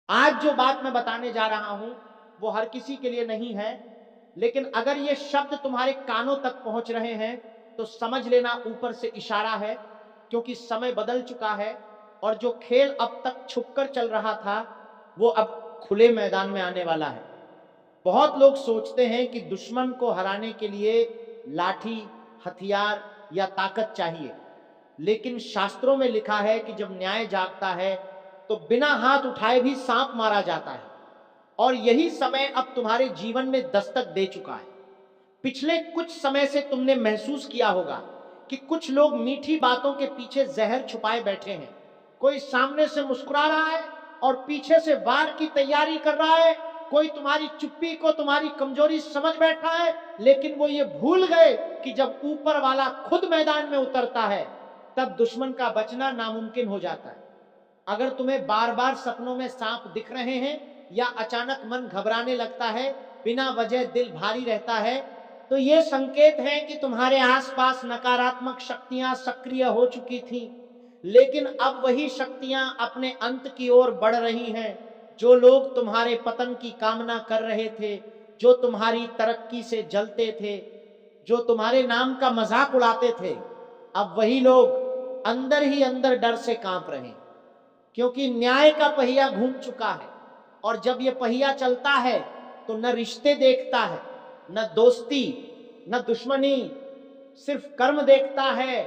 आज जो बात मैं बताने जा रहा हूं वो हर किसी के लिए नहीं है, लेकिन अगर ये शब्द तुम्हारे कानों तक पहुंच रहे हैं तो समझ लेना ऊपर से इशारा है, क्योंकि समय बदल चुका है और जो खेल अब तक छुपकर चल रहा था वो अब खुले मैदान में आने वाला है। बहुत लोग सोचते हैं कि दुश्मन को हराने के लिए लाठी, हथियार या ताकत चाहिए, लेकिन शास्त्रों में लिखा है कि जब न्याय जागता है तो बिना हाथ उठाए भी सांप मारा जाता है। और यही समय अब तुम्हारे जीवन में दस्तक दे चुका है। पिछले कुछ समय से तुमने महसूस किया होगा कि कुछ लोग मीठी बातों के पीछे जहर छुपाए बैठे हैं। कोई सामने से मुस्कुरा रहा है और पीछे से वार की तैयारी कर रहा है। कोई तुम्हारी चुप्पी को तुम्हारी कमजोरी समझ बैठा है, लेकिन वो ये भूल गए कि जब ऊपर वाला खुद मैदान में उतरता है तब दुश्मन का बचना नामुमकिन हो जाता है। अगर तुम्हें बार बार सपनों में सांप दिख रहे हैं या अचानक मन घबराने लगता है, बिना वजह दिल भारी रहता है, तो ये संकेत है कि तुम्हारे आसपास नकारात्मक शक्तियां सक्रिय हो चुकी थीं, लेकिन अब वही शक्तियां अपने अंत की ओर बढ़ रही हैं। जो लोग तुम्हारे पतन की कामना कर रहे थे, जो तुम्हारी तरक्की से जलते थे, जो तुम्हारे नाम का मजाक उड़ाते थे, अब वही लोग अंदर ही अंदर डर से कांप रहे हैं, क्योंकि न्याय का पहिया घूम चुका है। और जब ये पहिया चलता है तो न रिश्ते देखता है, न दोस्ती, न दुश्मनी, सिर्फ कर्म देखता है।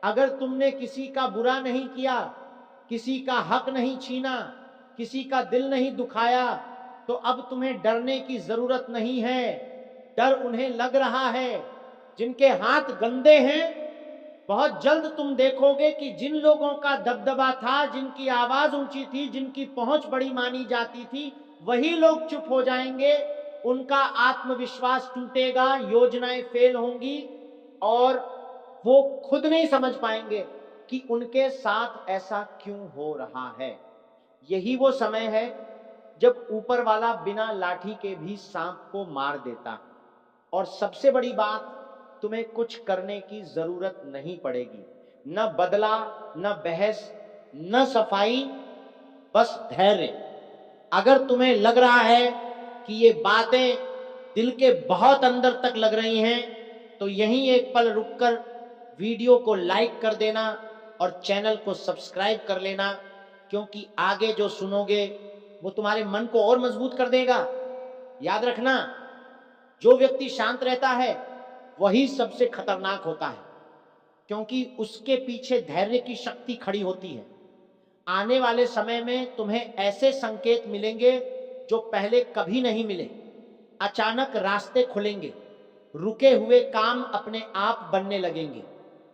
अगर तुमने किसी का बुरा नहीं किया, किसी का हक नहीं छीना, किसी का दिल नहीं दुखाया, तो अब तुम्हें डरने की जरूरत नहीं है। डर उन्हें लग रहा है जिनके हाथ गंदे हैं। बहुत जल्द तुम देखोगे कि जिन लोगों का दबदबा था, जिनकी आवाज ऊंची थी, जिनकी पहुंच बड़ी मानी जाती थी, वही लोग चुप हो जाएंगे। उनका आत्मविश्वास टूटेगा, योजनाएं फेल होंगी और वो खुद नहीं समझ पाएंगे कि उनके साथ ऐसा क्यों हो रहा है। यही वो समय है जब ऊपर वाला बिना लाठी के भी सांप को मार देता। और सबसे बड़ी बात, तुम्हें कुछ करने की जरूरत नहीं पड़ेगी। न बदला, न बहस, न सफाई, बस धैर्य। अगर तुम्हें लग रहा है कि ये बातें दिल के बहुत अंदर तक लग रही हैं, तो यहीं एक पल रुककर वीडियो को लाइक कर देना और चैनल को सब्सक्राइब कर लेना, क्योंकि आगे जो सुनोगे वो तुम्हारे मन को और मजबूत कर देगा। याद रखना, जो व्यक्ति शांत रहता है वही सबसे खतरनाक होता है, क्योंकि उसके पीछे धैर्य की शक्ति खड़ी होती है। आने वाले समय में तुम्हें ऐसे संकेत मिलेंगे जो पहले कभी नहीं मिले। अचानक रास्ते खुलेंगे, रुके हुए काम अपने आप बनने लगेंगे,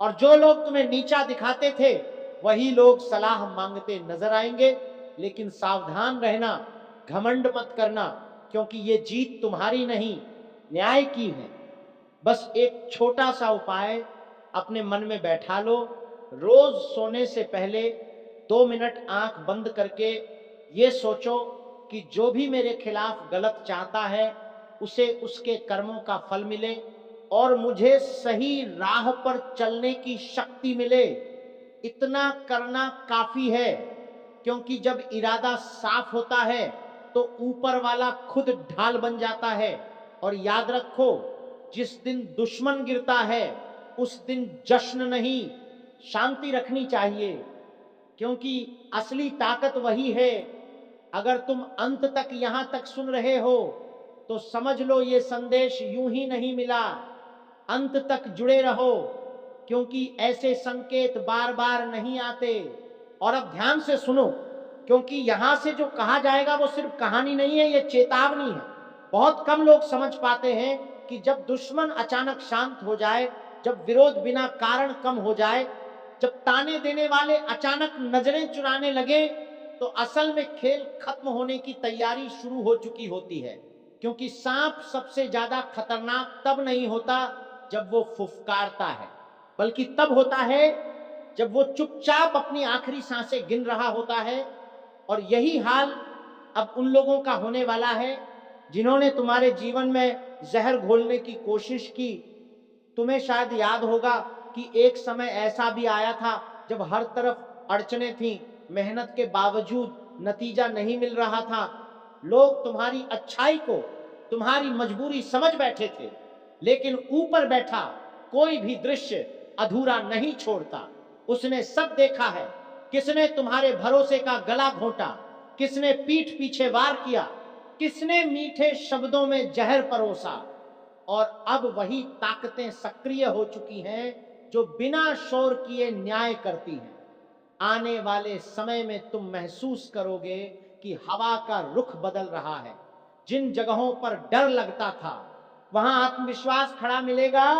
और जो लोग तुम्हें नीचा दिखाते थे वही लोग सलाह मांगते नजर आएंगे। लेकिन सावधान रहना, घमंड मत करना, क्योंकि ये जीत तुम्हारी नहीं, न्याय की है। बस एक छोटा सा उपाय अपने मन में बैठा लो। रोज सोने से पहले 2 मिनट आंख बंद करके ये सोचो कि जो भी मेरे खिलाफ गलत चाहता है उसे उसके कर्मों का फल मिले और मुझे सही राह पर चलने की शक्ति मिले। इतना करना काफी है, क्योंकि जब इरादा साफ होता है तो ऊपर वाला खुद ढाल बन जाता है। और याद रखो, जिस दिन दुश्मन गिरता है उस दिन जश्न नहीं, शांति रखनी चाहिए, क्योंकि असली ताकत वही है। अगर तुम अंत तक यहां तक सुन रहे हो तो समझ लो ये संदेश यूं ही नहीं मिला। अंत तक जुड़े रहो, क्योंकि ऐसे संकेत बार बार नहीं आते। और अब ध्यान से सुनो, क्योंकि यहां से जो कहा जाएगा वो सिर्फ कहानी नहीं है, ये चेतावनी है। बहुत कम लोग समझ पाते हैं कि जब दुश्मन अचानक शांत हो जाए, जब विरोध बिना कारण कम हो जाए, जब ताने देने वाले अचानक नजरें चुराने लगे, तो असल में खेल खत्म होने की तैयारी शुरू हो चुकी होती है। क्योंकि सांप सबसे ज्यादा खतरनाक तब नहीं होता जब वो फुफकारता है, बल्कि तब होता है जब वो चुपचाप अपनी आखिरी सांसें गिन रहा होता है। और यही हाल अब उन लोगों का होने वाला है जिन्होंने तुम्हारे जीवन में जहर घोलने की कोशिश की। तुम्हें शायद याद होगा कि एक समय ऐसा भी आया था जब हर तरफ अड़चने थी, मेहनत के बावजूद नतीजा नहीं मिल रहा था। लोग तुम्हारी अच्छाई को, तुम्हारी मजबूरी समझ बैठे थे, लेकिन ऊपर बैठा कोई भी दृश्य अधूरा नहीं छोड़ता। उसने सब देखा है। किसने तुम्हारे भरोसे का गला घोंटा, किसने पीठ पीछे वार किया, किसने मीठे शब्दों में जहर परोसा। और अब वही ताकतें सक्रिय हो चुकी हैं जो बिना शोर किए न्याय करती हैं। आने वाले समय में तुम महसूस करोगे कि हवा का रुख बदल रहा है। जिन जगहों पर डर लगता था वहां आत्मविश्वास खड़ा मिलेगा।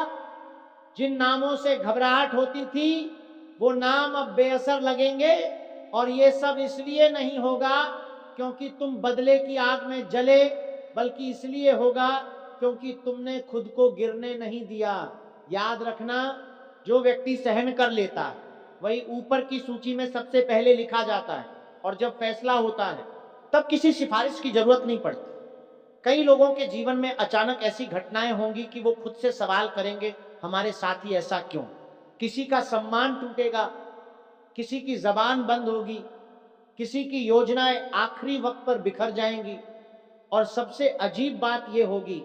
जिन नामों से घबराहट होती थी वो नाम अब बेअसर लगेंगे। और ये सब इसलिए नहीं होगा क्योंकि तुम बदले की आग में जले, बल्कि इसलिए होगा क्योंकि तुमने खुद को गिरने नहीं दिया। याद रखना, जो व्यक्ति सहन कर लेता है वही ऊपर की सूची में सबसे पहले लिखा जाता है। और जब फैसला होता है तब किसी सिफारिश की जरूरत नहीं पड़ती। कई लोगों के जीवन में अचानक ऐसी घटनाएं होंगी कि वो खुद से सवाल करेंगे, हमारे साथ ही ऐसा क्यों। किसी का सम्मान टूटेगा, किसी की जबान बंद होगी, किसी की योजनाएं आखिरी वक्त पर बिखर जाएंगी। और सबसे अजीब बात यह होगी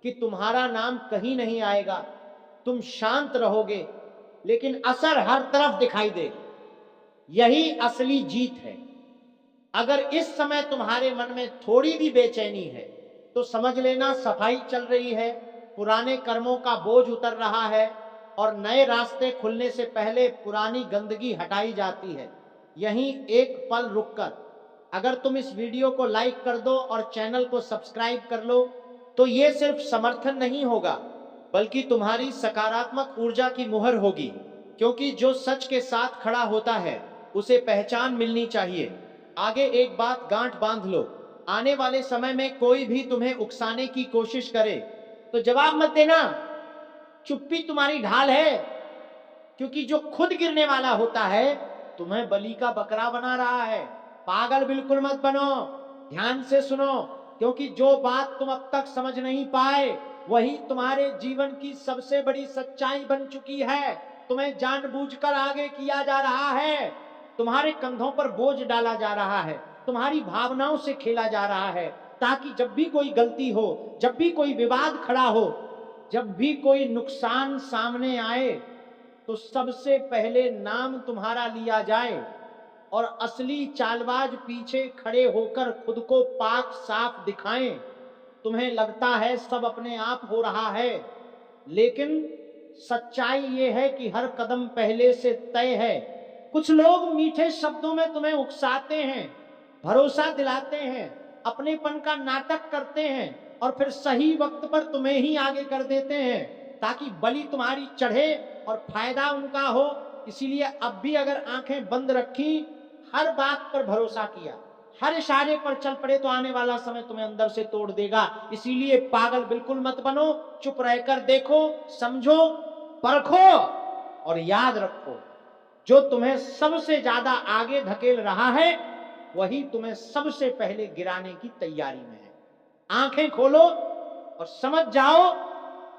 कि तुम्हारा नाम कहीं नहीं आएगा। तुम शांत रहोगे लेकिन असर हर तरफ दिखाई देगा। यही असली जीत है। अगर इस समय तुम्हारे मन में थोड़ी भी बेचैनी है तो समझ लेना सफाई चल रही है, पुराने कर्मों का बोझ उतर रहा है और नए रास्ते खुलने से पहले पुरानी गंदगी हटाई जाती है। यहीं एक पल रुककर अगर तुम इस वीडियो को लाइक कर दो और चैनल को सब्सक्राइब कर लो तो ये सिर्फ समर्थन नहीं होगा बल्कि तुम्हारी सकारात्मक ऊर्जा की मुहर होगी। क्योंकि जो सच के साथ खड़ा होता है उसे पहचान मिलनी चाहिए। आगे एक बात गांठ बांध लो, आने वाले समय में कोई भी तुम्हें उकसाने की कोशिश करे तो जवाब मत देना। चुप्पी तुम्हारी ढाल है। क्योंकि जो खुद गिरने वाला होता है तुम्हें बलि का बकरा बना रहा है। पागल बिल्कुल मत बनो, ध्यान से सुनो, क्योंकि जो बात तुम अब तक समझ नहीं पाए वही तुम्हारे जीवन की सबसे बड़ी सच्चाई बन चुकी है। तुम्हें जानबूझकर आगे किया जा रहा है, तुम्हारे कंधों पर बोझ डाला जा रहा है, तुम्हारी भावनाओं से खेला जा रहा है, ताकि जब भी कोई गलती हो, जब भी कोई विवाद खड़ा हो, जब भी कोई नुकसान सामने आए तो सबसे पहले नाम तुम्हारा लिया जाए और असली चालबाज पीछे खड़े होकर खुद को पाक साफ दिखाएं। तुम्हें लगता है सब अपने आप हो रहा है, लेकिन सच्चाई ये है कि हर कदम पहले से तय है। कुछ लोग मीठे शब्दों में तुम्हें उकसाते हैं, भरोसा दिलाते हैं, अपनेपन का नाटक करते हैं और फिर सही वक्त पर तुम्हें ही आगे कर देते हैं ताकि बलि तुम्हारी चढ़े और फायदा उनका हो। इसीलिए अब भी अगर आंखें बंद रखी, हर बात पर भरोसा किया, हर इशारे पर चल पड़े तो आने वाला समय तुम्हें अंदर से तोड़ देगा। इसीलिए पागल बिल्कुल मत बनो, चुप रहकर देखो, समझो, परखो और याद रखो, जो तुम्हें सबसे ज्यादा आगे धकेल रहा है वही तुम्हें सबसे पहले गिराने की तैयारी में है। आंखें खोलो और समझ जाओ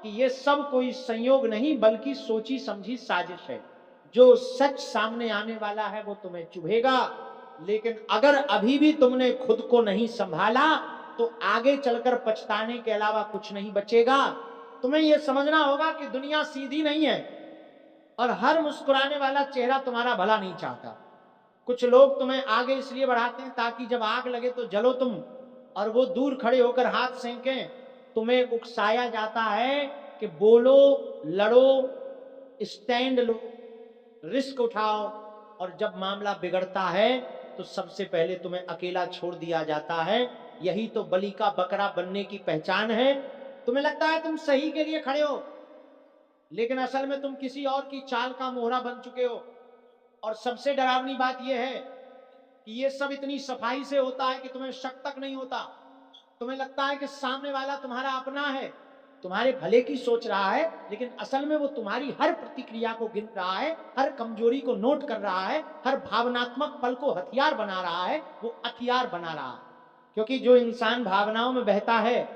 कि ये सब कोई संयोग नहीं बल्कि सोची समझी साजिश है। जो सच सामने आने वाला है वो तुम्हें चुभेगा, लेकिन अगर अभी भी तुमने खुद को नहीं संभाला तो आगे चलकर पछताने के अलावा कुछ नहीं बचेगा। तुम्हें यह समझना होगा कि दुनिया सीधी नहीं है और हर मुस्कुराने वाला चेहरा तुम्हारा भला नहीं चाहता। कुछ लोग तुम्हें आगे इसलिए बढ़ाते हैं ताकि जब आग लगे तो जलो तुम और वो दूर खड़े होकर हाथ सेंकें। तुम्हें उकसाया जाता है कि बोलो, लड़ो, स्टैंड लो, रिस्क उठाओ, और जब मामला बिगड़ता है तो सबसे पहले तुम्हें अकेला छोड़ दिया जाता है। यही तो बलि का बकरा बनने की पहचान है। तुम्हें लगता है तुम सही के लिए खड़े हो, लेकिन असल में तुम किसी और की चाल का मोहरा बन चुके हो। और सबसे डरावनी बात यह है कि यह सब इतनी सफाई से होता है कि तुम्हें शक तक नहीं होता। तुम्हें लगता है कि सामने वाला तुम्हारा अपना है, तुम्हारे भले की सोच रहा है, लेकिन असल में वो तुम्हारी हर प्रतिक्रिया को गिन रहा है, हर कमजोरी को नोट कर रहा है, हर भावनात्मक पल को हथियार बना रहा है। वो हथियार बना रहा है क्योंकि जो इंसान भावनाओं में बहता है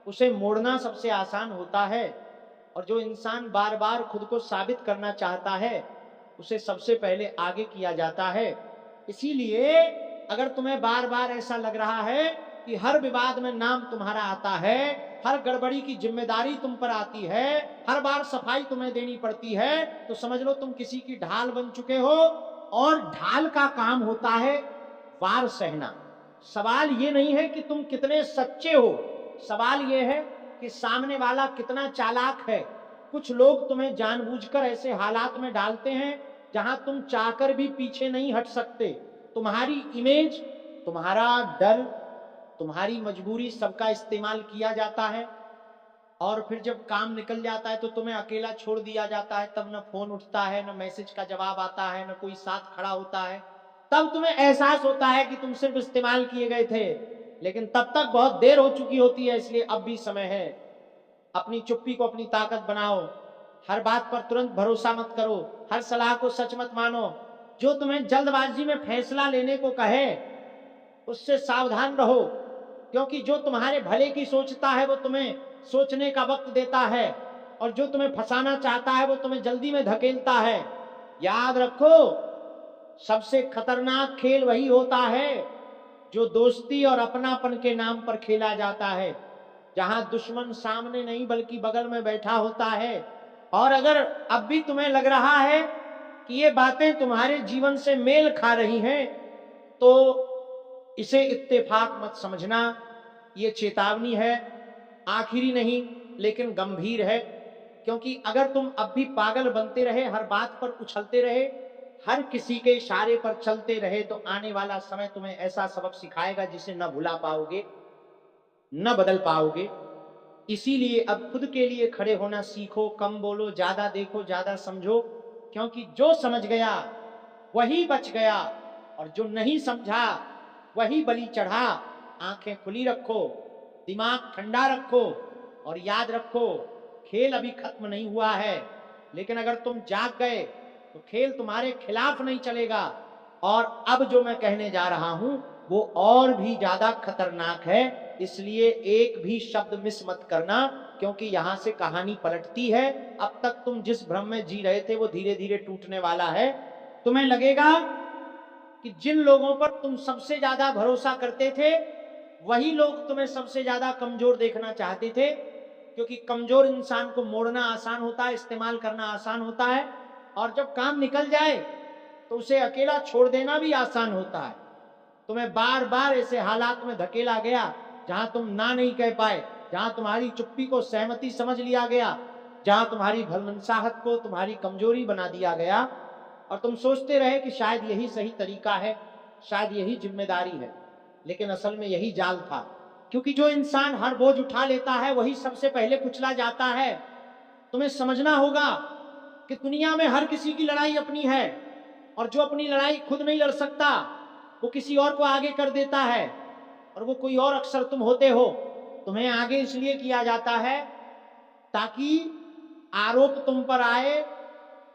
उसे मोड़ना सबसे आसान होता है, और जो इंसान बार बार खुद को साबित करना चाहता है उसे सबसे पहले आगे किया जाता है। इसीलिए अगर तुम्हें बार बार ऐसा लग रहा है कि हर विवाद में नाम तुम्हारा आता है, हर गड़बड़ी की जिम्मेदारी तुम पर आती है, हर बार सफाई तुम्हें देनी पड़ती है, तो समझ लो तुम किसी की ढाल बन चुके हो। और ढाल का काम होता है वार सहना। सवाल ये नहीं है कि तुम कितने सच्चे हो, सवाल ये है कि सामने वाला कितना चालाक है। कुछ लोग तुम्हें जानबूझकर ऐसे हालात में डालते हैं जहां तुम चाहकर भी पीछे नहीं हट सकते। तुम्हारी इमेज, तुम्हारा डर, तुम्हारी मजबूरी सबका इस्तेमाल किया जाता है, और फिर जब काम निकल जाता है तो तुम्हें अकेला छोड़ दिया जाता है। तब न फोन उठता है, न मैसेज का जवाब आता है, न कोई साथ खड़ा होता है। तब तुम्हें एहसास होता है कि तुम सिर्फ इस्तेमाल किए गए थे, लेकिन तब तक बहुत देर हो चुकी होती है। इसलिए अब भी समय है। अपनी चुप्पी को अपनी ताकत बनाओ। हर बात पर तुरंत भरोसा मत करो, हर सलाह को सच मत मानो। जो तुम्हें जल्दबाजी में फैसला लेने को कहे उससे सावधान रहो, क्योंकि जो तुम्हारे भले की सोचता है वो तुम्हें सोचने का वक्त देता है, और जो तुम्हें फंसाना चाहता है वो तुम्हें जल्दी में धकेलता है। याद रखो, सबसे खतरनाक खेल वही होता है जो दोस्ती और अपनापन के नाम पर खेला जाता है, जहां दुश्मन सामने नहीं बल्कि बगल में बैठा होता है। और अगर अब भी तुम्हें लग रहा है कि ये बातें तुम्हारे जीवन से मेल खा रही हैं, तो इसे इत्तेफाक मत समझना। ये चेतावनी है, आखिरी नहीं लेकिन गंभीर है। क्योंकि अगर तुम अब भी पागल बनते रहे, हर बात पर उछलते रहे, हर किसी के इशारे पर चलते रहे, तो आने वाला समय तुम्हें ऐसा सबक सिखाएगा जिसे न भुला पाओगे, न बदल पाओगे। इसीलिए अब खुद के लिए खड़े होना सीखो। कम बोलो, ज्यादा देखो, ज्यादा समझो, क्योंकि जो समझ गया वही बच गया, और जो नहीं समझा वही बलि चढ़ा। आंखें खुली रखो, दिमाग ठंडा रखो, और याद रखो, खेल अभी खत्म नहीं हुआ है। लेकिन अगर तुम जाग गए तो खेल तुम्हारे खिलाफ नहीं चलेगा। और अब जो मैं कहने जा रहा हूं वो और भी ज्यादा खतरनाक है, इसलिए एक भी शब्द मिस मत करना, क्योंकि यहां से कहानी पलटती है। अब तक तुम जिस भ्रम में जी रहे थे वो धीरे धीरे टूटने वाला है। तुम्हें लगेगा कि जिन लोगों पर तुम सबसे ज्यादा भरोसा करते थे वही लोग तुम्हें सबसे ज्यादा कमजोर देखना चाहते थे, क्योंकि कमजोर इंसान को मोड़ना आसान होता है, इस्तेमाल करना आसान होता है, और जब काम निकल जाए तो उसे अकेला छोड़ देना भी आसान होता है। तुम्हें बार बार ऐसे हालात में धकेला गया जहां तुम ना नहीं कह पाए, जहां तुम्हारी चुप्पी को सहमति समझ लिया गया, जहां तुम्हारी भलमनसाहत को तुम्हारी कमजोरी बना दिया गया, और तुम सोचते रहे कि शायद यही सही तरीका है, शायद यही जिम्मेदारी है। लेकिन असल में यही जाल था, क्योंकि जो इंसान हर बोझ उठा लेता है वही सबसे पहले कुचला जाता है। तुम्हें समझना होगा कि दुनिया में हर किसी की लड़ाई अपनी है, और जो अपनी लड़ाई खुद नहीं लड़ सकता वो किसी और को आगे कर देता है, और वो कोई और अक्सर तुम होते हो। तुम्हें आगे इसलिए किया जाता है ताकि आरोप तुम पर आए,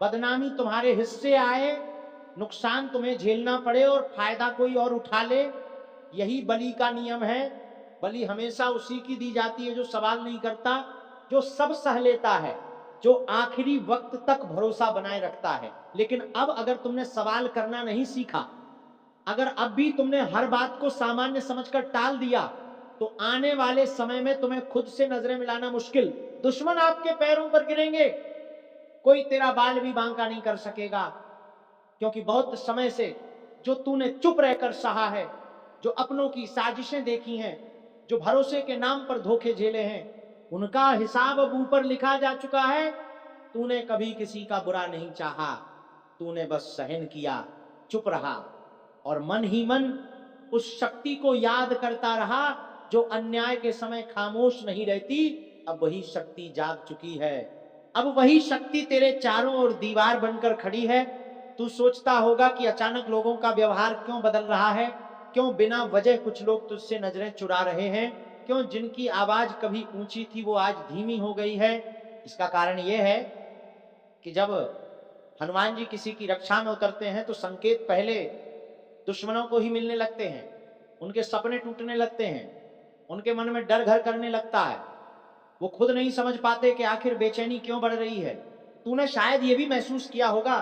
बदनामी तुम्हारे हिस्से आए, नुकसान तुम्हें झेलना पड़े, और फायदा कोई और उठा ले। यही बलि का नियम है। बलि हमेशा उसी की दी जाती है जो सवाल नहीं करता, जो सब सह लेता है, जो आखिरी वक्त तक भरोसा बनाए रखता है। लेकिन अब अगर तुमने सवाल करना नहीं सीखा, अगर अब भी तुमने हर बात को सामान्य समझकर टाल दिया, तो आने वाले समय में तुम्हें खुद से नजरें मिलाना मुश्किल। दुश्मन आपके पैरों पर गिरेंगे, कोई तेरा बाल भी बांका नहीं कर सकेगा, क्योंकि बहुत समय से जो तूने चुप रहकर सहा है, जो अपनों की साजिशें देखी हैं, जो भरोसे के नाम पर धोखे झेले हैं, उनका हिसाब अब ऊपर लिखा जा चुका है। तूने कभी किसी का बुरा नहीं चाहा, तूने बस सहन किया, चुप रहा, और मन ही मन उस शक्ति को याद करता रहा जो अन्याय के समय खामोश नहीं रहती। अब वही शक्ति जाग चुकी है, अब वही शक्ति तेरे चारों ओर दीवार बनकर खड़ी है। तू सोचता होगा कि अचानक लोगों का व्यवहार क्यों बदल रहा है, क्यों बिना वजह कुछ लोग तुझसे नजरें चुरा रहे हैं, क्यों जिनकी आवाज कभी ऊंची थी वो आज धीमी हो गई है। इसका कारण यह है कि जब हनुमान जी किसी की रक्षा में उतरते हैं तो संकेत पहले दुश्मनों को ही मिलने लगते हैं, उनके सपने टूटने लगते हैं, उनके मन में डर घर करने लगता है। वो खुद नहीं समझ पाते कि आखिर बेचैनी क्यों बढ़ रही है। तूने शायद ये भी महसूस किया होगा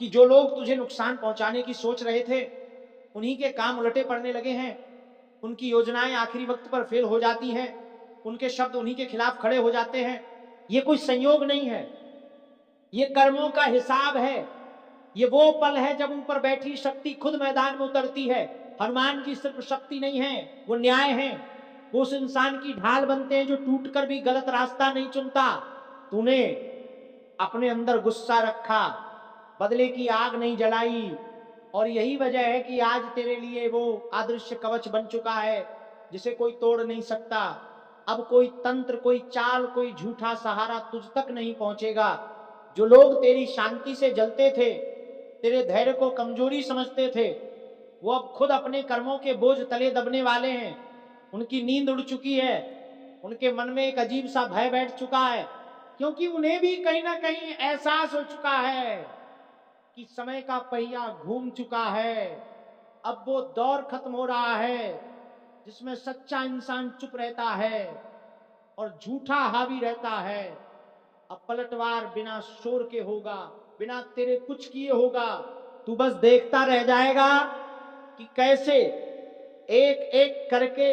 कि जो लोग तुझे नुकसान पहुंचाने की सोच रहे थे उन्हीं के काम उलटे पड़ने लगे हैं, उनकी योजनाएं आखिरी वक्त पर फेल हो जाती हैं, उनके शब्द उन्हीं के खिलाफ खड़े हो जाते हैं। ये कोई संयोग नहीं है, ये कर्मों का हिसाब है। ये वो पल है जब ऊपर बैठी शक्ति खुद मैदान में उतरती है। हनुमान जी सिर्फ शक्ति नहीं है, वो न्याय है। वो उस इंसान की ढाल बनते हैं जो टूटकर भी गलत रास्ता नहीं चुनता। तूने अपने अंदर गुस्सा रखा, बदले की आग नहीं जलाई, और यही वजह है कि आज तेरे लिए वो अदृश्य कवच बन चुका है जिसे कोई तोड़ नहीं सकता। अब कोई तंत्र, कोई चाल, कोई झूठा सहारा तुझ तक नहीं पहुंचेगा। जो लोग तेरी शांति से जलते थे, तेरे धैर्य को कमजोरी समझते थे, वो अब खुद अपने कर्मों के बोझ तले दबने वाले हैं। उनकी नींद उड़ चुकी है, उनके मन में एक अजीब सा भय बैठ चुका है, क्योंकि उन्हें भी कहीं ना कहीं एहसास हो चुका है कि समय का पहिया घूम चुका है। अब वो दौर खत्म हो रहा है जिसमें सच्चा इंसान चुप रहता है और झूठा हावी रहता है। अब पलटवार बिना शोर के होगा, बिना तेरे कुछ किए होगा। तू बस देखता रह जाएगा कि कैसे एक एक करके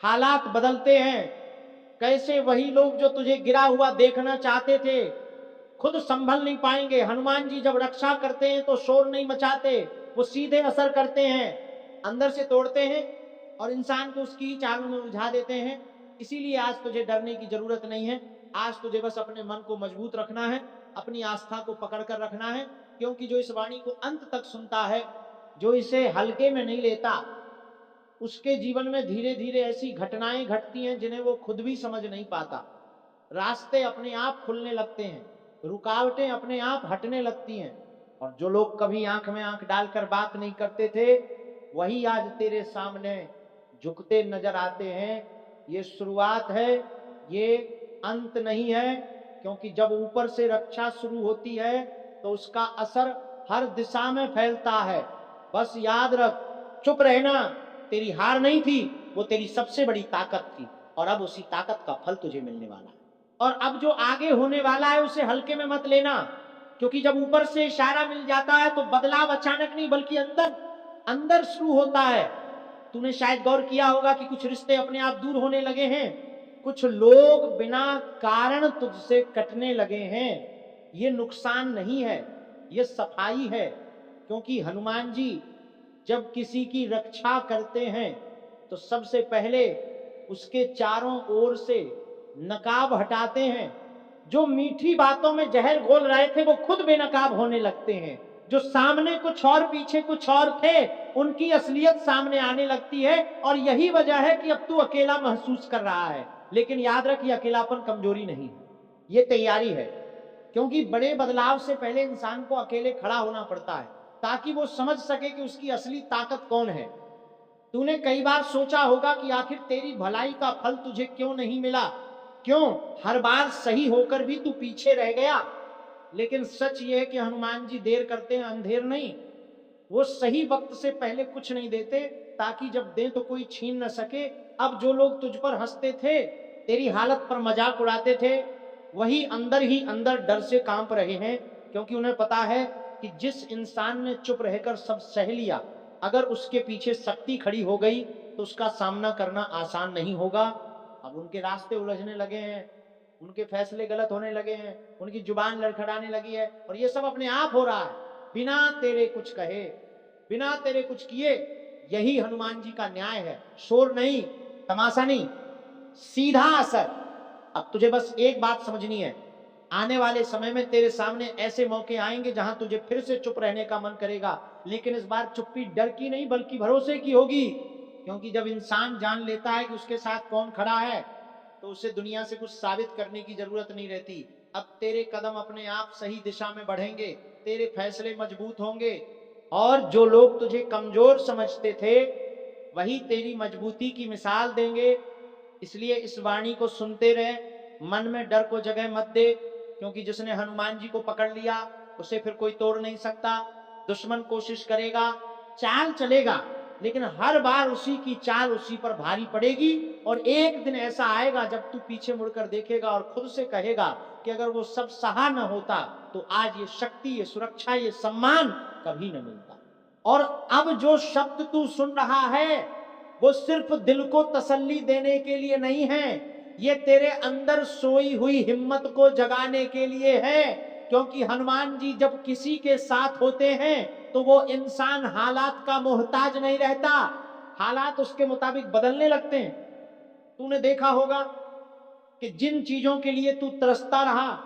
हालात बदलते हैं, कैसे वही लोग जो तुझे गिरा हुआ देखना चाहते थे खुद संभल नहीं पाएंगे। हनुमान जी जब रक्षा करते हैं तो शोर नहीं मचाते, वो सीधे असर करते हैं, अंदर से तोड़ते हैं और इंसान को उसकी चालों में उलझा देते हैं। इसीलिए आज तुझे डरने की जरूरत नहीं है। आज तुझे बस अपने मन को मजबूत रखना है, अपनी आस्था को पकड़ कर रखना है, क्योंकि जो इस वाणी को अंत तक सुनता है, जो इसे हल्के में नहीं लेता, उसके जीवन में धीरे धीरे ऐसी घटनाएं घटती हैं जिन्हें वो खुद भी समझ नहीं पाता। रास्ते अपने आप खुलने लगते हैं, रुकावटें अपने आप हटने लगती हैं, और जो लोग कभी आंख में आंख डालकर बात नहीं करते थे, वही आज तेरे सामने झुकते नजर आते हैं। ये शुरुआत है, ये अंत नहीं है, क्योंकि जब ऊपर से रक्षा शुरू होती है तो उसका असर हर दिशा में फैलता है। बस याद रख, चुप रहना तेरी हार नहीं थी, वो तेरी सबसे बड़ी ताकत थी, और अब उसी ताकत का फल तुझे मिलने वाला है। और अब जो आगे होने वाला है उसे हल्के में मत लेना, क्योंकि जब ऊपर से इशारा मिल जाता है तो बदलाव अचानक नहीं बल्कि अंदर अंदर शुरू होता है। तूने शायद गौर किया होगा कि कुछ रिश्ते अपने आप दूर होने लगे हैं, कुछ लोग बिना कारण तुझसे कटने लगे हैं। ये नुकसान नहीं है, ये सफाई है, क्योंकि हनुमान जी जब किसी की रक्षा करते हैं तो सबसे पहले उसके चारों ओर से नकाब हटाते हैं। जो मीठी बातों में जहर घोल रहे थे वो खुद बेनकाब होने लगते हैं। जो सामने कुछ और पीछे कुछ और थे, उनकी असलियत सामने आने लगती है, और यही वजह है कि अब तू अकेला महसूस कर रहा है। लेकिन याद रख, ये अकेलापन कमजोरी नहीं है, ये तैयारी है, क्योंकि बड़े बदलाव से पहले इंसान को अकेले खड़ा होना पड़ता है ताकि वो समझ सके कि उसकी असली ताकत कौन है। तूने कई बार सोचा होगा कि आखिर तेरी भलाई का फल तुझे क्यों नहीं मिला, क्यों हर बार सही होकर भी तू पीछे रह गया। लेकिन सच ये है कि हनुमान जी देर करते हैं, अंधेर नहीं। वो सही वक्त से पहले कुछ नहीं देते ताकि जब दें तो कोई छीन न सके। अब जो लोग तुझ पर हंसते थे, तेरी हालत पर मजाक उड़ाते थे, वही अंदर डर से कांप रहे हैं, क्योंकि उन्हें पता है कि जिस इंसान ने चुप रहकर सब सह लिया, अगर उसके पीछे शक्ति खड़ी हो गई तो उसका सामना करना आसान नहीं होगा। अब उनके रास्ते उलझने लगे हैं, उनके फैसले गलत होने लगे हैं, उनकी जुबान लड़खड़ाने लगी है, और ये सब अपने आप हो रहा है बिना तेरे कुछ कहे, बिना तेरे कुछ किए। यही हनुमान जी का न्याय है, शोर नहीं, तमाशा नहीं, सीधा असर। अब तुझे बस एक बात समझनी है, आने वाले समय में तेरे सामने ऐसे मौके आएंगे जहां तुझे फिर से चुप रहने का मन करेगा, लेकिन इस बार चुप्पी डर की नहीं बल्कि भरोसे की होगी। क्योंकि जब इंसान जान लेता है कि उसके साथ कौन खड़ा है, तो उसे दुनिया से कुछ साबित करने की जरूरत नहीं रहती। अब तेरे कदम अपने आप सही दिशा में बढ़ेंगे, तेरे फैसले मजबूत होंगे, और जो लोग तुझे कमजोर समझते थे वही तेरी मजबूती की मिसाल देंगे। इसलिए इस वाणी को सुनते रहे, मन में डर को जगह मत दे, क्योंकि जिसने हनुमान जी को पकड़ लिया उसे फिर कोई तोड़ नहीं सकता। दुश्मन कोशिश करेगा, चाल चलेगा, लेकिन हर बार उसी की चाल उसी पर भारी पड़ेगी, और एक दिन ऐसा आएगा जब तू पीछे मुड़कर देखेगा और खुद से कहेगा कि अगर वो सब सहा न होता तो आज ये शक्ति, ये सुरक्षा, ये सम्मान कभी न मिलता। और अब जो शब्द तू सुन रहा है वो सिर्फ दिल को तसल्ली देने के लिए नहीं है, ये तेरे अंदर सोई हुई हिम्मत को जगाने के लिए है। क्योंकि हनुमान जी जब किसी के साथ होते हैं तो वो इंसान हालात का मोहताज नहीं रहता, हालात उसके मुताबिक बदलने लगते हैं। तूने देखा होगा कि जिन चीजों के लिए तू तरसता रहा,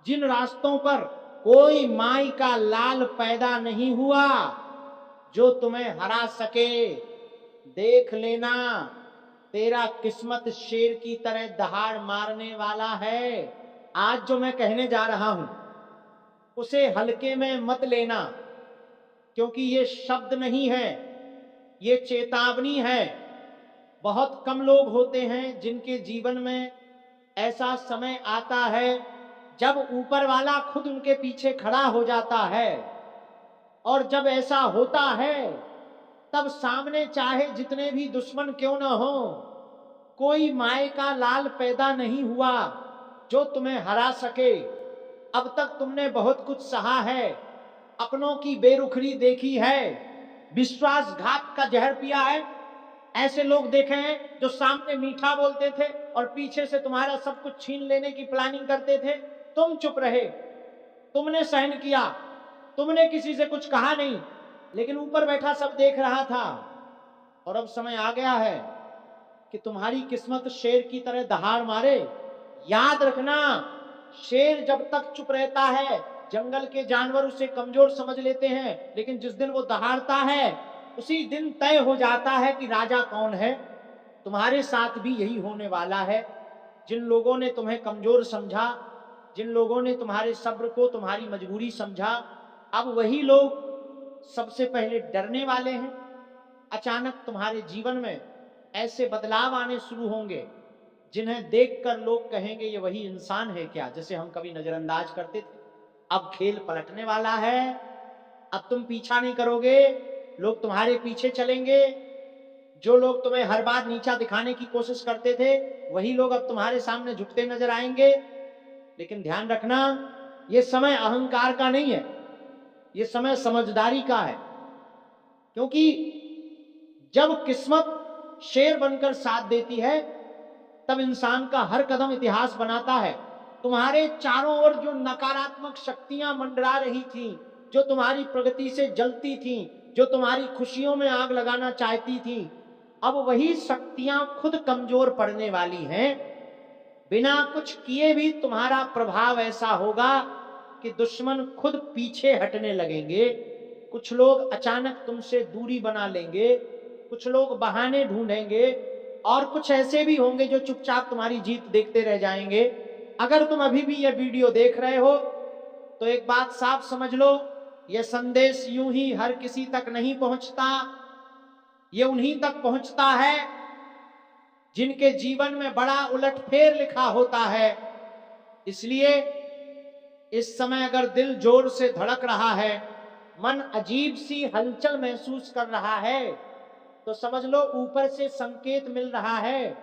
जिन रास्तों पर कोई माई का लाल पैदा नहीं हुआ जो तुम्हें हरा सके, देख लेना तेरा किस्मत शेर की तरह दहाड़ मारने वाला है। आज जो मैं कहने जा रहा हूं उसे हल्के में मत लेना, क्योंकि ये शब्द नहीं है, ये चेतावनी है। बहुत कम लोग होते हैं जिनके जीवन में ऐसा समय आता है जब ऊपर वाला खुद उनके पीछे खड़ा हो जाता है, और जब ऐसा होता है तब सामने चाहे जितने भी दुश्मन क्यों न हो, कोई माए का लाल पैदा नहीं हुआ जो तुम्हें हरा सके। अब तक तुमने बहुत कुछ सहा है, अपनों की बेरुखरी देखी है, विश्वासघात का जहर पिया है। ऐसे लोग देखे हैं जो सामने मीठा बोलते थे और पीछे से तुम्हारा सब कुछ छीन लेने की प्लानिंग करते थे। तुम चुप रहे, तुमने सहन किया, तुमने किसी से कुछ कहा नहीं, लेकिन ऊपर बैठा सब देख रहा था। और अब समय आ गया है कि तुम्हारी किस्मत शेर की तरह दहाड़ मारे। याद रखना, शेर जब तक चुप रहता है जंगल के जानवर उसे कमजोर समझ लेते हैं, लेकिन जिस दिन वो दहाड़ता है उसी दिन तय हो जाता है कि राजा कौन है। तुम्हारे साथ भी यही होने वाला है। जिन लोगों ने तुम्हें कमजोर समझा, जिन लोगों ने तुम्हारे सब्र को तुम्हारी मजबूरी समझा, अब वही लोग सबसे पहले डरने वाले हैं। अचानक तुम्हारे जीवन में ऐसे बदलाव आने शुरू होंगे जिन्हें देखकर लोग कहेंगे ये वही इंसान है क्या, जैसे हम कभी नजरअंदाज करते थे। अब खेल पलटने वाला है, अब तुम पीछा नहीं करोगे, लोग तुम्हारे पीछे चलेंगे। जो लोग तुम्हें हर बार नीचा दिखाने की कोशिश करते थे वही लोग अब तुम्हारे सामने झुकते नजर आएंगे। लेकिन ध्यान रखना, ये समय अहंकार का नहीं है, ये समय समझदारी का है। क्योंकि जब किस्मत शेर बनकर साथ देती है तब इंसान का हर कदम इतिहास बनाता है। तुम्हारे चारों ओर जो नकारात्मक शक्तियां मंडरा रही थीं, जो तुम्हारी प्रगति से जलती थीं, जो तुम्हारी खुशियों में आग लगाना चाहती थीं, अब वही शक्तियां खुद कमजोर पड़ने वाली हैं। बिना कुछ किए भी तुम्हारा प्रभाव ऐसा होगा कि दुश्मन खुद पीछे हटने लगेंगे। कुछ लोग अचानक तुमसे दूरी बना लेंगे, कुछ लोग बहाने ढूंढेंगे, और कुछ ऐसे भी होंगे जो चुपचाप तुम्हारी जीत देखते रह जाएंगे। अगर तुम अभी भी यह वीडियो देख रहे हो तो एक बात साफ समझ लो, यह संदेश यूं ही हर किसी तक नहीं पहुंचता। यह उन्हीं तक पहुंचता है जिनके जीवन में बड़ा उलटफेर लिखा होता है। इसलिए इस समय अगर दिल जोर से धड़क रहा है, मन अजीब सी हलचल महसूस कर रहा है, तो समझ लो ऊपर से संकेत मिल रहा है।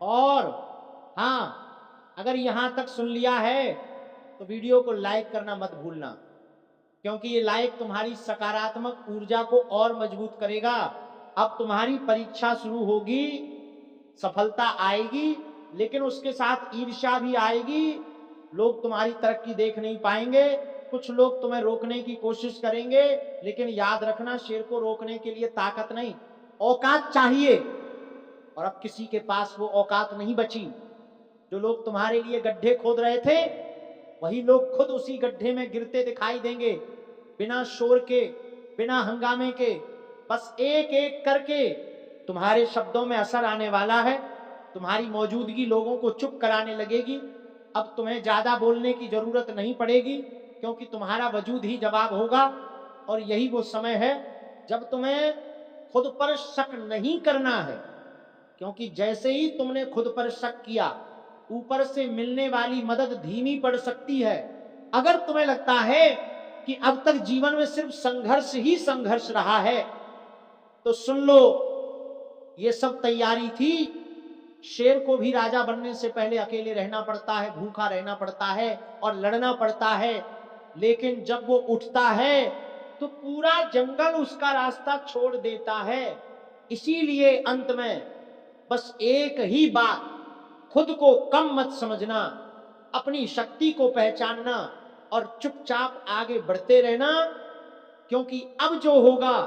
और हाँ, अगर यहां तक सुन लिया है तो वीडियो को लाइक करना मत भूलना, क्योंकि ये लाइक तुम्हारी सकारात्मक ऊर्जा को और मजबूत करेगा। अब तुम्हारी परीक्षा शुरू होगी, सफलता आएगी, लेकिन उसके साथ ईर्ष्या भी आएगी। लोग तुम्हारी तरक्की देख नहीं पाएंगे, कुछ लोग तुम्हें रोकने की कोशिश करेंगे, लेकिन याद रखना, शेर को रोकने के लिए ताकत नहीं, औकात चाहिए। और अब किसी के पास वो औकात नहीं बची। जो लोग तुम्हारे लिए गड्ढे खोद रहे थे वही लोग खुद उसी गड्ढे में गिरते दिखाई देंगे, बिना शोर के, बिना हंगामे के। बस एक एक करके तुम्हारे शब्दों में असर आने वाला है, तुम्हारी मौजूदगी लोगों को चुप कराने लगेगी। अब तुम्हें ज्यादा बोलने की जरूरत नहीं पड़ेगी, क्योंकि तुम्हारा वजूद ही जवाब होगा। और यही वो समय है जब तुम्हें खुद पर शक नहीं करना है, क्योंकि जैसे ही तुमने खुद पर शक किया, ऊपर से मिलने वाली मदद धीमी पड़ सकती है। अगर तुम्हें लगता है कि अब तक जीवन में सिर्फ संघर्ष ही संघर्ष रहा है, तो सुन लो, ये सब तैयारी थी। शेर को भी राजा बनने से पहले अकेले रहना पड़ता है, भूखा रहना पड़ता है और लड़ना पड़ता है। लेकिन जब वो उठता है तो पूरा जंगल उसका रास्ता छोड़ देता है। इसीलिए अंत में बस एक ही बात, खुद को कम मत समझना, अपनी शक्ति को पहचानना और चुपचाप आगे बढ़ते रहना। क्योंकि अब जो होगा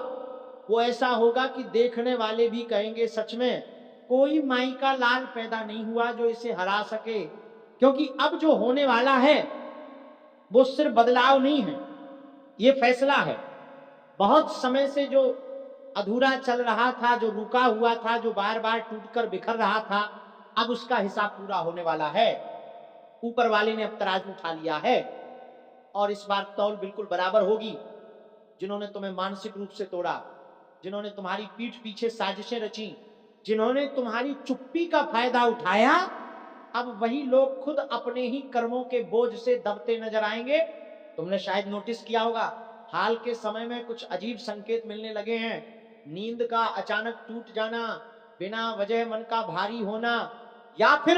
वो ऐसा होगा कि देखने वाले भी कहेंगे सच में कोई माई का लाल पैदा नहीं हुआ जो इसे हरा सके। क्योंकि अब जो होने वाला है वो सिर्फ बदलाव नहीं है, ये फैसला है। बहुत समय से जो अधूरा चल रहा था, जो रुका हुआ था, जो बार बार टूटकर बिखर रहा था, अब उसका हिसाब पूरा होने वाला है। ऊपर वाले ने अब तराजू उठा लिया है और इस बार तौल बिल्कुल बराबर होगी। जिन्होंने तुम्हें मानसिक रूप से तोड़ा, जिन्होंने तुम्हारी पीठ पीछे साजिशें रची, जिन्होंने तुम्हारी चुप्पी का फायदा उठाया, अब वही लोग खुद अपने ही कर्मों के बोझ से दबते नजर आएंगे। तुमने शायद नोटिस किया होगा हाल के समय में कुछ अजीब संकेत मिलने लगे हैं। नींद का अचानक टूट जाना, बिना वजह मन का भारी होना, या फिर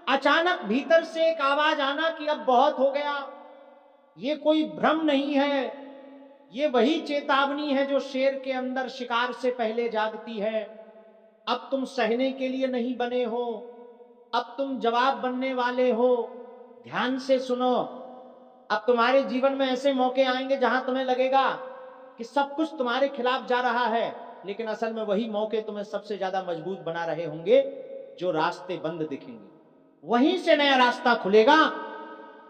अचानक भीतर से एक आवाज आना कि अब बहुत हो गया। ये कोई भ्रम नहीं है, ये वही चेतावनी है जो शेर के अंदर शिकार से पहले जागती है। अब तुम सहने के लिए नहीं बने हो, अब तुम जवाब बनने वाले हो। ध्यान से सुनो, अब तुम्हारे जीवन में ऐसे मौके आएंगे जहां तुम्हें लगेगा कि सब कुछ तुम्हारे खिलाफ जा रहा है, लेकिन असल में वही मौके तुम्हें सबसे ज्यादा मजबूत बना रहे होंगे। जो रास्ते बंद दिखेंगे वहीं से नया रास्ता खुलेगा,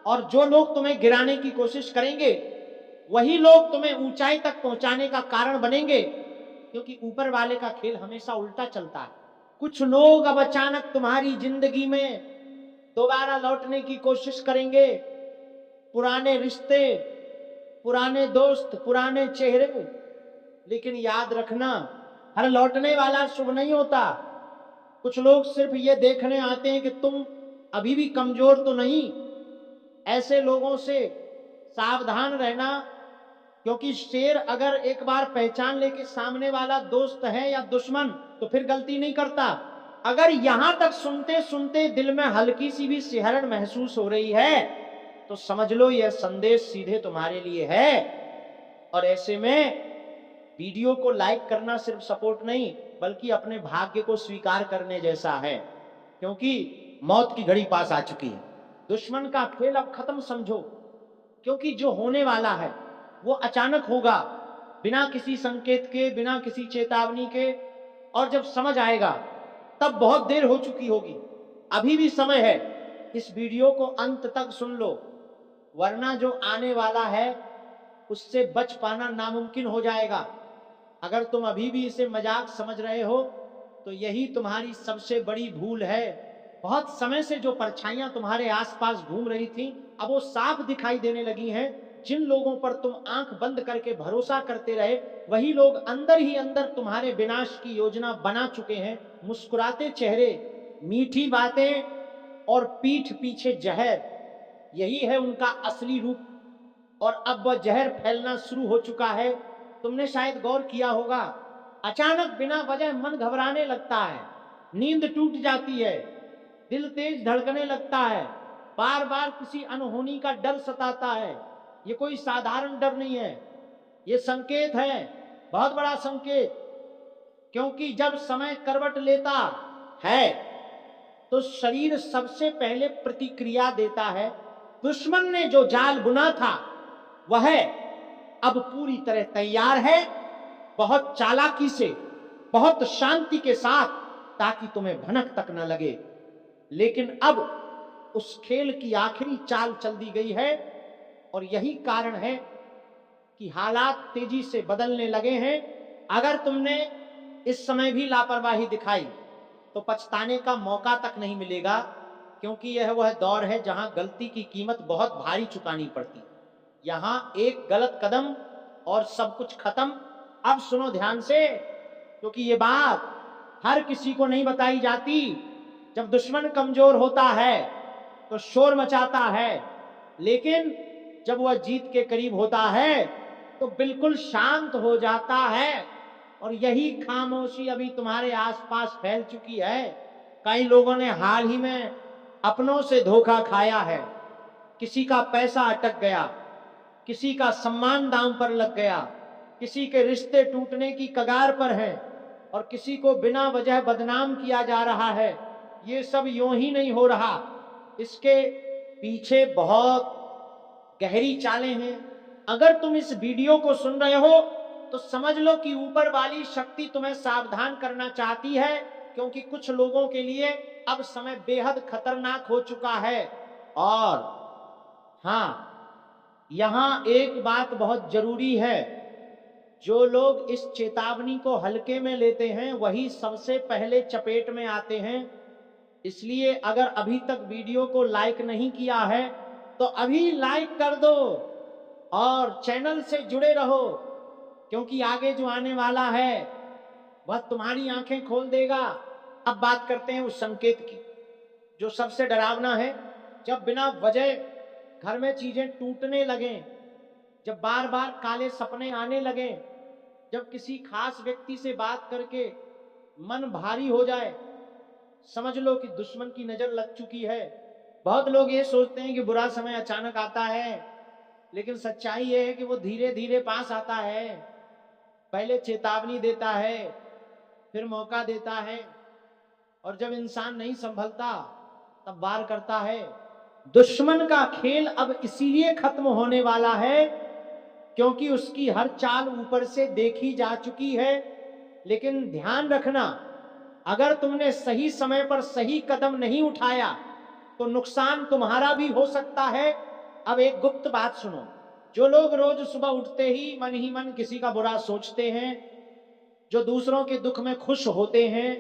और जो लोग तुम्हें गिराने की कोशिश करेंगे वही लोग तुम्हें ऊंचाई तक पहुंचाने का कारण बनेंगे। क्योंकि ऊपर वाले का खेल हमेशा उल्टा चलता है। कुछ लोग अब अचानक तुम्हारी जिंदगी में दोबारा लौटने की कोशिश करेंगे। पुराने रिश्ते, पुराने दोस्त, पुराने चेहरे। लेकिन याद रखना, हर लौटने वाला शुभ नहीं होता। कुछ लोग सिर्फ ये देखने आते हैं कि तुम अभी भी कमजोर तो नहीं। ऐसे लोगों से सावधान रहना, क्योंकि शेर अगर एक बार पहचान ले कि सामने वाला दोस्त है या दुश्मन, तो फिर गलती नहीं करता। अगर यहां तक सुनते सुनते दिल में हल्की सी भी सिहरन महसूस हो रही है तो समझ लो यह संदेश सीधे तुम्हारे लिए है। और ऐसे में वीडियो को लाइक करना सिर्फ सपोर्ट नहीं, बल्कि अपने भाग्य को स्वीकार करने जैसा है। क्योंकि मौत की घड़ी पास आ चुकी है। दुश्मन का खेल अब खत्म समझो, क्योंकि जो होने वाला है वो अचानक होगा, बिना किसी संकेत के, बिना किसी चेतावनी के। और जब समझ आएगा तब बहुत देर हो चुकी होगी। अभी भी समय है, इस वीडियो को अंत तक सुन लो, वरना जो आने वाला है उससे बच पाना नामुमकिन हो जाएगा। अगर तुम अभी भी इसे मजाक समझ रहे हो तो यही तुम्हारी सबसे बड़ी भूल है। बहुत समय से जो परछाइयां तुम्हारे आसपास घूम रही थीं, अब वो साफ दिखाई देने लगी हैं। जिन लोगों पर तुम आंख बंद करके भरोसा करते रहे, वही लोग अंदर ही अंदर तुम्हारे विनाश की योजना बना चुके हैं। मुस्कुराते चेहरे, मीठी बातें और पीठ पीछे जहर, यही है उनका असली रूप। और अब वह जहर फैलना शुरू हो चुका है। तुमने शायद गौर किया होगा, अचानक बिना वजह मन घबराने लगता है, नींद टूट जाती है, दिल तेज धड़कने लगता है, बार बार किसी अनहोनी का डर सताता है। ये कोई साधारण डर नहीं है, ये संकेत है, बहुत बड़ा संकेत। क्योंकि जब समय करवट लेता है तो शरीर सबसे पहले प्रतिक्रिया देता है। दुश्मन ने जो जाल बुना था वह अब पूरी तरह तैयार है, बहुत चालाकी से, बहुत शांति के साथ, ताकि तुम्हें भनक तक न लगे। लेकिन अब उस खेल की आखिरी चाल चल दी गई है, और यही कारण है कि हालात तेजी से बदलने लगे हैं। अगर तुमने इस समय भी लापरवाही दिखाई तो पछताने का मौका तक नहीं मिलेगा, क्योंकि यह वह दौर है जहां गलती की कीमत बहुत भारी चुकानी पड़ती। यहां एक गलत कदम और सब कुछ खत्म। अब सुनो ध्यान से, क्योंकि ये बात हर किसी को नहीं बताई जाती। जब दुश्मन कमजोर होता है तो शोर मचाता है, लेकिन जब वह जीत के करीब होता है तो बिल्कुल शांत हो जाता है। और यही खामोशी अभी तुम्हारे आसपास फैल चुकी है। कई लोगों ने हाल ही में अपनों से धोखा खाया है, किसी का पैसा अटक गया, किसी का सम्मान दांव पर लग गया, किसी के रिश्ते टूटने की कगार पर हैं और किसी को बिना वजह बदनाम किया जा रहा है। ये सब यूं ही नहीं हो रहा, इसके पीछे बहुत गहरी चालें हैं। अगर तुम इस वीडियो को सुन रहे हो तो समझ लो कि ऊपर वाली शक्ति तुम्हें सावधान करना चाहती है, क्योंकि कुछ लोगों के लिए अब समय बेहद खतरनाक हो चुका है। और हाँ, यहां एक बात बहुत जरूरी है, जो लोग इस चेतावनी को हल्के में लेते हैं वही सबसे पहले चपेट में आते हैं। इसलिए अगर अभी तक वीडियो को लाइक नहीं किया है तो अभी लाइक कर दो और चैनल से जुड़े रहो, क्योंकि आगे जो आने वाला है वह तुम्हारी आंखें खोल देगा। अब बात करते हैं उस संकेत की जो सबसे डरावना है। जब बिना वजह घर में चीजें टूटने लगे, जब बार बार काले सपने आने लगे, जब किसी खास व्यक्ति से बात करके मन भारी हो जाए, समझ लो कि दुश्मन की नजर लग चुकी है। बहुत लोग ये सोचते हैं कि बुरा समय अचानक आता है, लेकिन सच्चाई ये है कि वो धीरे धीरे पास आता है। पहले चेतावनी देता है, फिर मौका देता है, और जब इंसान नहीं संभलता तब वार करता है। दुश्मन का खेल अब इसीलिए खत्म होने वाला है क्योंकि उसकी हर चाल ऊपर से देखी जा चुकी है। लेकिन ध्यान रखना, अगर तुमने सही समय पर सही कदम नहीं उठाया तो नुकसान तुम्हारा भी हो सकता है। अब एक गुप्त बात सुनो, जो लोग रोज सुबह उठते ही मन किसी का बुरा सोचते हैं, जो दूसरों के दुख में खुश होते हैं,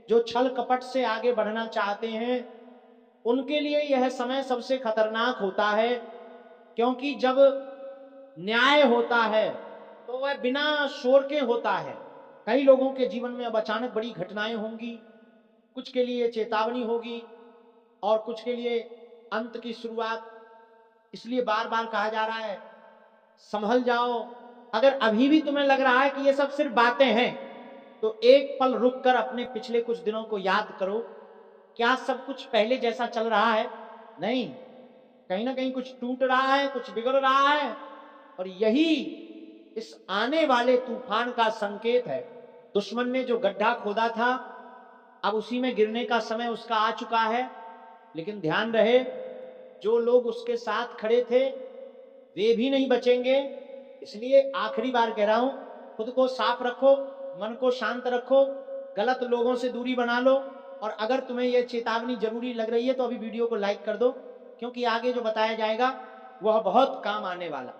जो छल कपट से आगे बढ़ना चाहते हैं, उनके लिए यह समय सबसे खतरनाक होता है। क्योंकि जब न्याय होता है तो वह बिना शोर के होता है। कई लोगों के जीवन में अब अचानक बड़ी घटनाएं होंगी, कुछ के लिए चेतावनी होगी और कुछ के लिए अंत की शुरुआत। इसलिए बार बार कहा जा रहा है, संभल जाओ। अगर अभी भी तुम्हें लग रहा है कि ये सब सिर्फ बातें हैं, तो एक पल रुक कर अपने पिछले कुछ दिनों को याद करो। क्या सब कुछ पहले जैसा चल रहा है? नहीं, कहीं ना कहीं कुछ टूट रहा है, कुछ बिगड़ रहा है, और यही इस आने वाले तूफान का संकेत है। दुश्मन ने जो गड्ढा खोदा था, अब उसी में गिरने का समय उसका आ चुका है। लेकिन ध्यान रहे, जो लोग उसके साथ खड़े थे वे भी नहीं बचेंगे। इसलिए आखिरी बार कह रहा हूं, खुद को साफ रखो, मन को शांत रखो, गलत लोगों से दूरी बना लो। और अगर तुम्हें यह चेतावनी जरूरी लग रही है तो अभी वीडियो को लाइक कर दो, क्योंकि आगे जो बताया जाएगा वह बहुत काम आने वाला।